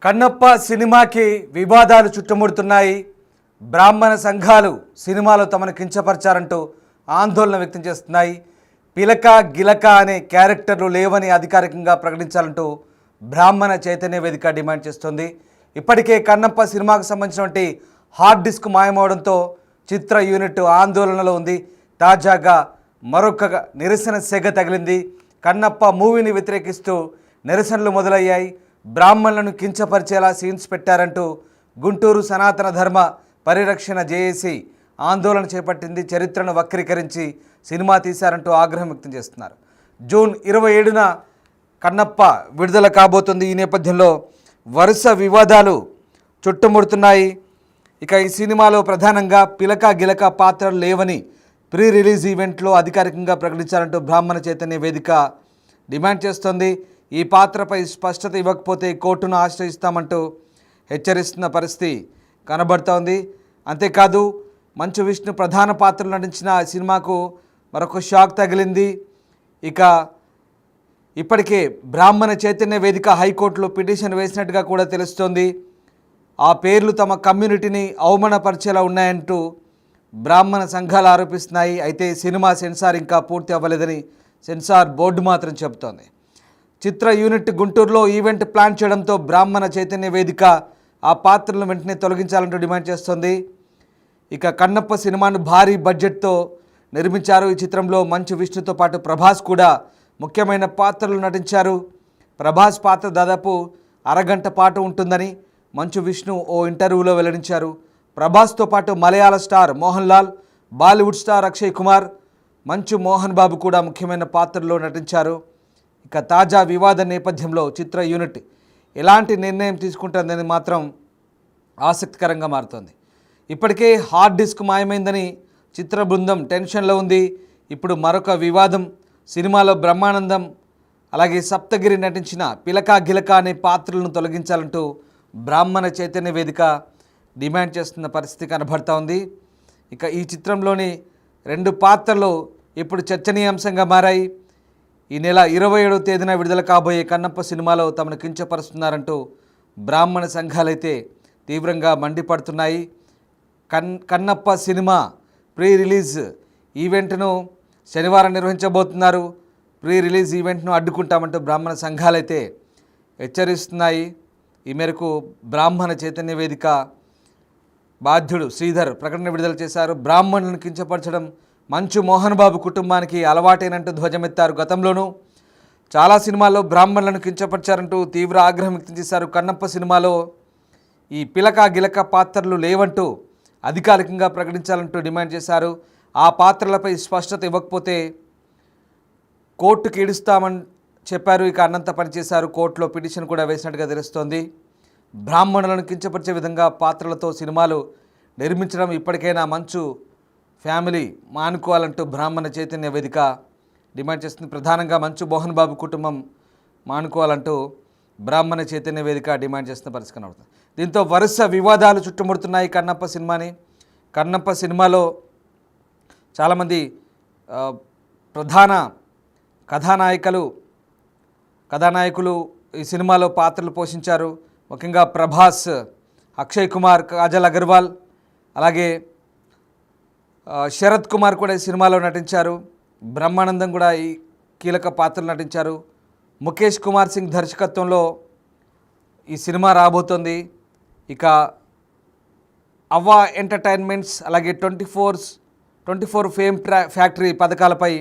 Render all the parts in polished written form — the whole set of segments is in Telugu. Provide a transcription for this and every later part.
కన్నప్ప సినిమాకి వివాదాలు చుట్టుముడుతున్నాయి. బ్రాహ్మణ సంఘాలు సినిమాలో తమను కించపరిచారంటూ ఆందోళన వ్యక్తం చేస్తున్నాయి. పిలక గిలక అనే క్యారెక్టర్లు లేవని అధికారికంగా ప్రకటించాలంటూ బ్రాహ్మణ చైతన్య వేదిక డిమాండ్ చేస్తుంది. ఇప్పటికే కన్నప్ప సినిమాకు సంబంధించినటువంటి హార్డ్ డిస్క్ మాయమవడంతో చిత్ర యూనిట్ ఆందోళనలో ఉంది. తాజాగా మరొక నిరసన సెగ తగిలింది. కన్నప్ప మూవీని వ్యతిరేకిస్తూ నిరసనలు మొదలయ్యాయి. బ్రాహ్మణులను కించపరిచేలా సీన్స్ పెట్టారంటూ గుంటూరు సనాతన ధర్మ పరిరక్షణ జేఏసీ ఆందోళన చేపట్టింది. చరిత్రను వక్రీకరించి సినిమా తీశారంటూ ఆగ్రహం వ్యక్తం చేస్తున్నారు. జూన్ 27న కన్నప్ప విడుదల కాబోతుంది. ఈ నేపథ్యంలో వరుస వివాదాలు చుట్టుముడుతున్నాయి. ఇక ఈ సినిమాలో ప్రధానంగా పిలక గిలక పాత్రలు లేవని ప్రీ రిలీజ్ ఈవెంట్లో అధికారికంగా ప్రకటించాలంటూ బ్రాహ్మణ చైతన్య వేదిక డిమాండ్ చేస్తోంది. ఈ పాత్రపై స్పష్టత ఇవ్వకపోతే కోర్టును ఆశ్రయిస్తామంటూ హెచ్చరిస్తున్న పరిస్థితి కనబడుతోంది. అంతేకాదు మంచు విష్ణు ప్రధాన పాత్రలు నటించిన సినిమాకు మరొక షాక్ తగిలింది. ఇక ఇప్పటికే బ్రాహ్మణ చైతన్య వేదిక హైకోర్టులో పిటిషన్ వేసినట్టుగా కూడా తెలుస్తోంది. ఆ పేర్లు తమ కమ్యూనిటీని అవమానపరిచేలా ఉన్నాయంటూ బ్రాహ్మణ సంఘాలు ఆరోపిస్తున్నాయి. అయితే సినిమా సెన్సార్ ఇంకా పూర్తి అవ్వలేదని సెన్సార్ బోర్డు మాత్రం చెబుతోంది. చిత్ర యూనిట్ గుంటూరులో ఈవెంట్ ప్లాన్ చేయడంతో బ్రాహ్మణ చైతన్య వేదిక ఆ పాత్రలను వెంటనే తొలగించాలంటూ డిమాండ్ చేస్తోంది. ఇక కన్నప్ప సినిమాను భారీ బడ్జెట్తో నిర్మించారు. ఈ చిత్రంలో మంచు విష్ణుతో పాటు ప్రభాస్ కూడా ముఖ్యమైన పాత్రలు నటించారు. ప్రభాస్ పాత్ర దాదాపు అరగంట పాటు ఉంటుందని మంచు విష్ణు ఓ ఇంటర్వ్యూలో వెల్లడించారు. ప్రభాస్తో పాటు మలయాళ స్టార్ మోహన్ లాల్, బాలీవుడ్ స్టార్ అక్షయ్ కుమార్, మంచు మోహన్ బాబు కూడా ముఖ్యమైన పాత్రల్లో నటించారు. ఇక తాజా వివాద నేపథ్యంలో చిత్ర యూనిట్ ఎలాంటి నిర్ణయం తీసుకుంటుందని మాత్రం ఆసక్తికరంగా మారుతోంది. ఇప్పటికే హార్డ్ డిస్క్ మాయమైందని చిత్ర బృందం టెన్షన్లో ఉంది. ఇప్పుడు మరొక వివాదం. సినిమాలో బ్రహ్మానందం అలాగే సప్తగిరి నటించిన పిలక గిలక అనే పాత్రలను తొలగించాలంటూ బ్రాహ్మణ చైతన్య వేదిక డిమాండ్ చేస్తున్న పరిస్థితి కనబడతా ఉంది. ఇక ఈ చిత్రంలోని 2 పాత్రలు ఇప్పుడు చర్చనీయాంశంగా మారాయి. ఈ నెల 27వ తేదీన విడుదల కాబోయే కన్నప్ప సినిమాలో తమను కించపరుస్తున్నారంటూ బ్రాహ్మణ సంఘాలైతే తీవ్రంగా మండిపడుతున్నాయి. కన్నప్ప సినిమా ప్రీ రిలీజ్ ఈవెంట్ను శనివారం నిర్వహించబోతున్నారు. ప్రీ రిలీజ్ ఈవెంట్ను అడ్డుకుంటామంటూ బ్రాహ్మణ సంఘాలైతే హెచ్చరిస్తున్నాయి. ఈ మేరకు బ్రాహ్మణ చైతన్య వేదిక బాధ్యుడు శ్రీధర్ ప్రకటన విడుదల చేశారు. బ్రాహ్మణులను కించపరచడం మంచు మోహన్ బాబు కుటుంబానికి అలవాటేనంటూ ధ్వజమెత్తారు. గతంలోనూ చాలా సినిమాల్లో బ్రాహ్మణులను కించపరిచారంటూ తీవ్ర ఆగ్రహం వ్యక్తం చేశారు. కన్నప్ప సినిమాలో ఈ పిలక గిలక పాత్రలు లేవంటూ అధికారికంగా ప్రకటించాలంటూ డిమాండ్ చేశారు. ఆ పాత్రలపై స్పష్టత ఇవ్వకపోతే కోర్టుకి ఈడుస్తామని చెప్పారు. ఇక అన్నంత పనిచేశారు. కోర్టులో పిటిషన్ కూడా వేసినట్టుగా తెలుస్తోంది. బ్రాహ్మణులను కించపరిచే విధంగా పాత్రలతో సినిమాలు నిర్మించడం ఇప్పటికైనా మంచు ఫ్యామిలీ మానుకోవాలంటూ బ్రాహ్మణ చైతన్య వేదిక డిమాండ్ చేస్తుంది. ప్రధానంగా మంచు మోహన్ బాబు కుటుంబం మానుకోవాలంటూ బ్రాహ్మణ చైతన్య వేదిక డిమాండ్ చేస్తున్న పరిస్థితి కనబడుతుంది. దీంతో వరుస వివాదాలు చుట్టుముడుతున్నాయి కన్నప్ప సినిమాని. కన్నప్ప సినిమాలో చాలామంది ప్రధాన కథానాయకులు ఈ సినిమాలో పాత్రలు పోషించారు. ముఖ్యంగా ప్రభాస్, అక్షయ్ కుమార్, కాజల్ అగర్వాల్, అలాగే శరత్ కుమార్ కూడా ఈ సినిమాలో నటించారు. బ్రహ్మానందం కూడా ఈ కీలక పాత్రలు నటించారు. ముఖేష్ కుమార్ సింగ్ దర్శకత్వంలో ఈ సినిమా రాబోతోంది. ఇక అవ్వా ఎంటర్టైన్మెంట్స్ అలాగే 24 ఫేమ్ ఫ్యాక్టరీ పథకాలపై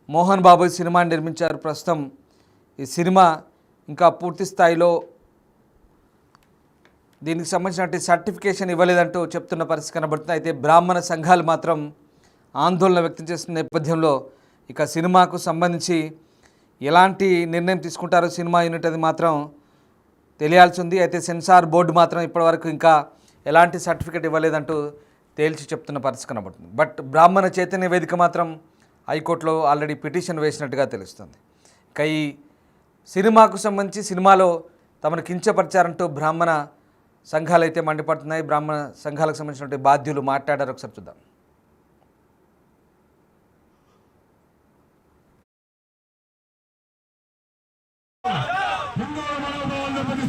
మోహన్ బాబు ఈ సినిమాని నిర్మించారు. ప్రస్తుతం ఈ సినిమా ఇంకా పూర్తి స్థాయిలో దీనికి సంబంధించిన సర్టిఫికేషన్ ఇవ్వలేదంటూ చెప్తున్న పరిస్థితి కనబడుతుంది. అయితే బ్రాహ్మణ సంఘాలు మాత్రం ఆందోళన వ్యక్తం చేస్తున్న నేపథ్యంలో ఇక సినిమాకు సంబంధించి ఎలాంటి నిర్ణయం తీసుకుంటారో సినిమా యూనిట్ అది మాత్రం తెలియాల్సి ఉంది. అయితే సెన్సార్ బోర్డు మాత్రం ఇప్పటివరకు ఇంకా ఎలాంటి సర్టిఫికేట్ ఇవ్వలేదంటూ తేల్చి చెప్తున్న పరిస్థితి కనబడుతుంది. బట్ బ్రాహ్మణ చైతన్య వేదిక మాత్రం హైకోర్టులో ఆల్రెడీ పిటిషన్ వేసినట్టుగా తెలుస్తుంది. ఇక ఈ సినిమాకు సంబంధించి సినిమాలో తమను కించపరిచారంటూ బ్రాహ్మణ సంఘాలు అయితే మండిపడుతున్నాయి. బ్రాహ్మణ సంఘాలకు సంబంధించినటువంటి బాధ్యులు మాట్లాడారు. ఒకసారి చూద్దాం. హిందూ మనోభావాలను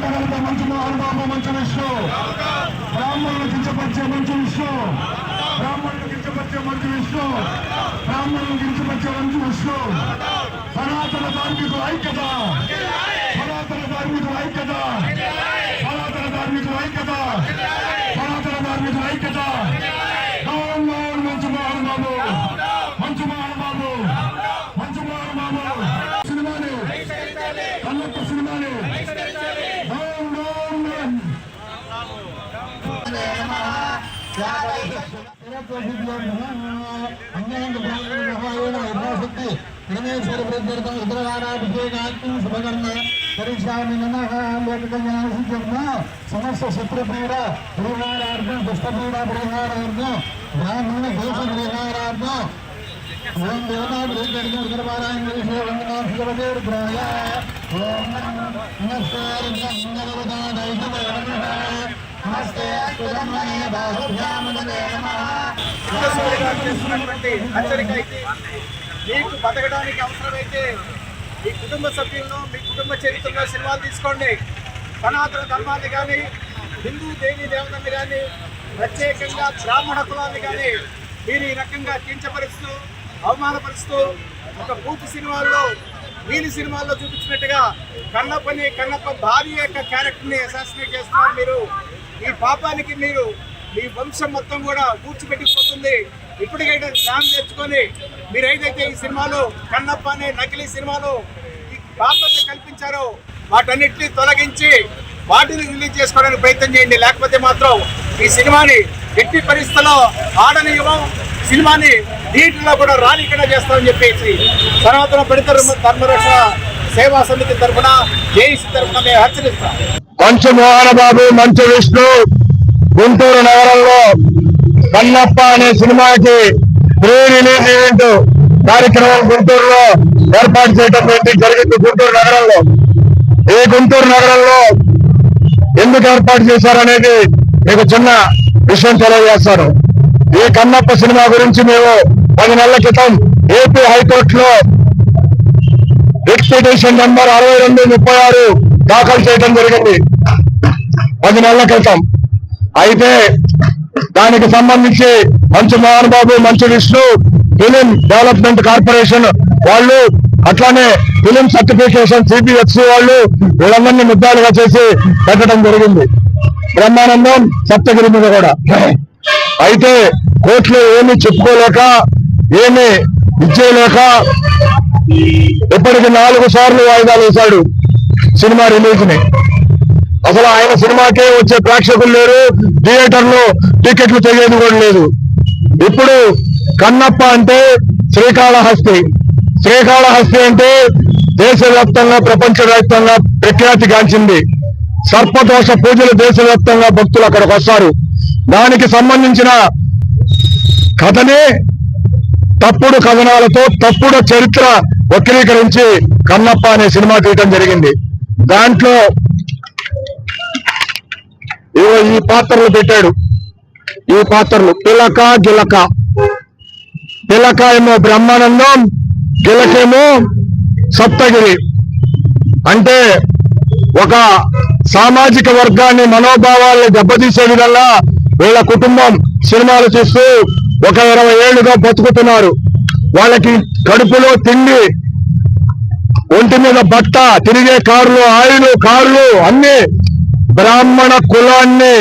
తర్వాత మంచి మోహన్ బాబు మంచి విష్ణు బ్రాహ్మణులు కించపరిచే మంచి విష్ణు బ్రాహ్మణులు కించపరిచే మంచి విష్ణు బ్రాహ్మణులు కించపరిచే మంచి విష్ణు సనాతన ధార్మికుల ఐక్యత సనాతన ధార్మికుల ఐక్యత సనాతన ధార్మికుల ఐక్యత సనాతన ధార్మికుల ఐక్యత మంచి మోహన్ బాబు మంచి మోహన్ బాబు మంచి మోహన్ బాబు సినిమాని కన్నప్ప సినిమాని సమస్త శత్రుపీడ పరిహారార్థం దుష్టపీడ పరిహారార్థం బ్రాహ్మణ దోష పరిహారార్థం ఓం దేవతాయ ఓం నమస్తే మీకు బతకడానికి అవసరమైతే మీ కుటుంబ సభ్యులను మీ కుటుంబ చరిత్రలో సినిమాలు తీసుకోండి. సనాతన ధర్మాన్ని కానీ హిందూ దేవీ దేవతల్ని కానీ ప్రత్యేకంగా బ్రాహ్మణ కులాన్ని కానీ మీరు ఈ రకంగా కించపరుస్తూ అవమానపరుస్తూ ఒక బూత్ సినిమాల్లో వీరి సినిమాల్లో చూపించినట్టుగా కన్నప్ప భార్య యొక్క క్యారెక్టర్ని అసాసినేట్ చేస్తున్నారు. మీరు ఈ పాపానికి మీరు మీ వంశం మొత్తం కూడా కూర్చిపెట్టిపోతుంది. ఇప్పటికైతే జ్ఞానం తెచ్చుకొని మీరు ఏదైతే ఈ సినిమాలో కన్నప్ప అనే నకిలీ సినిమాలో ఈ పాపాన్ని కల్పించారో వాటన్నిటిని తొలగించి వాటిని రిలీజ్ చేసుకోవడానికి ప్రయత్నం చేయండి. లేకపోతే మాత్రం ఈ సినిమాని ఎట్టి పరిస్థితుల్లో ఆడనివ్వం, సినిమాని థియేటర్లో కూడా రానికుండా చేస్తామని చెప్పేసి సనాతన పడిత ధర్మరక్షణ సేవా సమితి తరఫున జేఏసీ తరఫున మేము హెచ్చరిస్తాం. మంచు మోహన్ బాబు మంచు విష్ణు గుంటూరు నగరంలో కన్నప్ప అనే సినిమాకి ప్రీ రిలీజ్ ఈవెంట్ కార్యక్రమం గుంటూరులో ఏర్పాటు చేయడం జరిగింది. గుంటూరు నగరంలో ఈ గుంటూరు నగరంలో ఎందుకు ఏర్పాటు చేశారనేది మీకు చిన్న విషయం తెలియజేస్తాను. ఈ కన్నప్ప సినిమా గురించి మేము 10 నెలల క్రితం ఏపీ హైకోర్టులో రిట్ పిటిషన్ నెంబర్ 6236 దాఖలు చేయడం జరిగింది 10 నెలల క్రితం. అయితే దానికి సంబంధించి మంచు Mohan Babu Manchu Vishnu film development corporation వాళ్ళు అట్లానే ఫిలిం సర్టిఫికేషన్ సిబిఎఫ్సి వాళ్ళు వీళ్ళందరినీ ముద్దాలుగా చేసి పెట్టడం జరిగింది. బ్రహ్మానందం సప్తగిరి మీద కూడా. అయితే కోర్టులో ఏమీ చెప్పుకోలేక ఏమీ ఇచ్చేయలేక ఇప్పటికి 4 సార్లు వాయిదాలు వేశాడు సినిమా రిలీజ్ ని. అసలు ఆయన సినిమాకే వచ్చే ప్రేక్షకులు లేరు, థియేటర్లో టికెట్లు తెగేది కూడా లేదు. ఇప్పుడు కన్నప్ప అంటే శ్రీకాళహస్తి అంటే దేశవ్యాప్తంగా ప్రపంచవ్యాప్తంగా ప్రఖ్యాతిగాంచింది. సర్పదోష పూజలు దేశవ్యాప్తంగా భక్తులు అక్కడికి వస్తారు. దానికి సంబంధించిన కథనే తప్పుడు కథనాలతో తప్పుడు చరిత్ర వక్రీకరించి కన్నప్ప అనే సినిమా తీయటం జరిగింది. దాంట్లో ఈ పాత్రలు పెట్టాడు. ఈ పాత్రలు పిలక గిలక. పిలక ఏమో బ్రహ్మానందం, గిలకేమో సప్తగిరి. అంటే ఒక సామాజిక వర్గాన్ని మనోభావాల్ని దెబ్బతీసే విధంగా వీళ్ళ కుటుంబం సినిమాలు చూస్తూ ఒక 20 ఏళ్లుగా బతుకుతున్నారు. వాళ్ళకి కడుపులో తిండి, ఒంటి మీద బట్ట, తిరిగే కార్లు, ఆయిలు, కార్లు అన్ని బ్రాహ్మణ కులాన్ని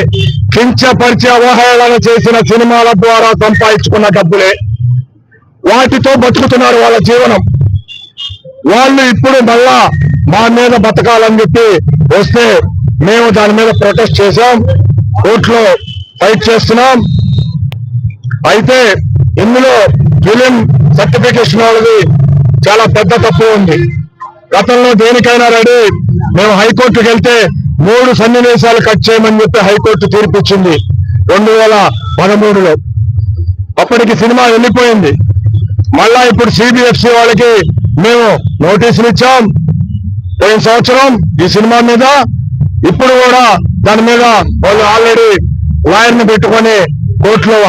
కించపరిచి అవహేళన చేసిన సినిమాల ద్వారా సంపాదించుకున్న డబ్బులే. వాటితో బతుకుతున్నారు వాళ్ళ జీవనం. వాళ్ళు ఇప్పుడు మళ్ళా మా మీద బతకాలని చెప్పి వస్తే మేము దాని మీద ప్రొటెస్ట్ చేశాం, కోర్టులో ఫైట్ చేస్తున్నాం. అయితే ఇందులో ఫిలిం సర్టిఫికేషన్ వాళ్ళది చాలా పెద్ద తప్పు ఉంది. గతంలో దేనికైనా రెడీ. మేము హైకోర్టుకి వెళ్తే 3 సన్నివేశాలు కట్ చేయమని చెప్పి హైకోర్టు తీర్పిచ్చింది 2013లో. అప్పటికి సినిమా వెళ్ళిపోయింది. మళ్ళా ఇప్పుడు సిబిఎఫ్సి వాళ్ళకి మేము నోటీసులు ఇచ్చాం పోయిన సంవత్సరం ఈ సినిమా మీద. ఇప్పుడు కూడా దాని మీద వాళ్ళు ఆల్రెడీ లాయర్ని పెట్టుకొని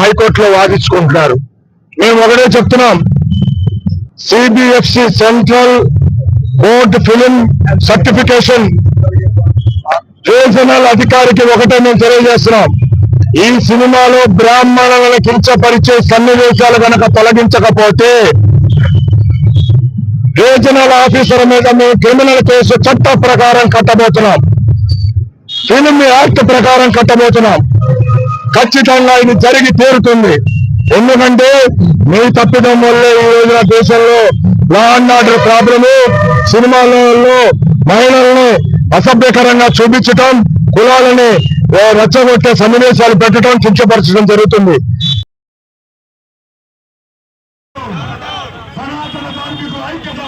హైకోర్టులో వాదించుకుంటున్నారు. మేము ఒకటే చెప్తున్నాం, CBFC central board film certification regional అధికారికి ఒకటే మేము తెలియజేస్తున్నాం, ఈ సినిమాలో బ్రాహ్మణులను కించపరిచే సన్నివేశాలు గనక తొలగించకపోతే రీజనల్ ఆఫీసర్ మీద మేము క్రిమినల్ కేసు చట్ట ప్రకారం కట్టబోతున్నాం, ఫిల్మ్ యాక్ట్ ప్రకారం కట్టబోతున్నాం. ఖచ్చితంగా ఇది జరిగి తీరుతుంది. ఎందుకంటే మీ తప్పిదం వల్లే ఈ రోజున దేశంలో లా అండ్ ఆర్డర్ ప్రాబ్లము, సినిమాలలో మహిళలను అసభ్యకరంగా చూపించటం, కులాలని రెచ్చగొట్టే సన్నివేశాలు పెట్టడం, శిక్షపరచడం జరుగుతుంది. సనాతన కార్మికుల ఐక్యత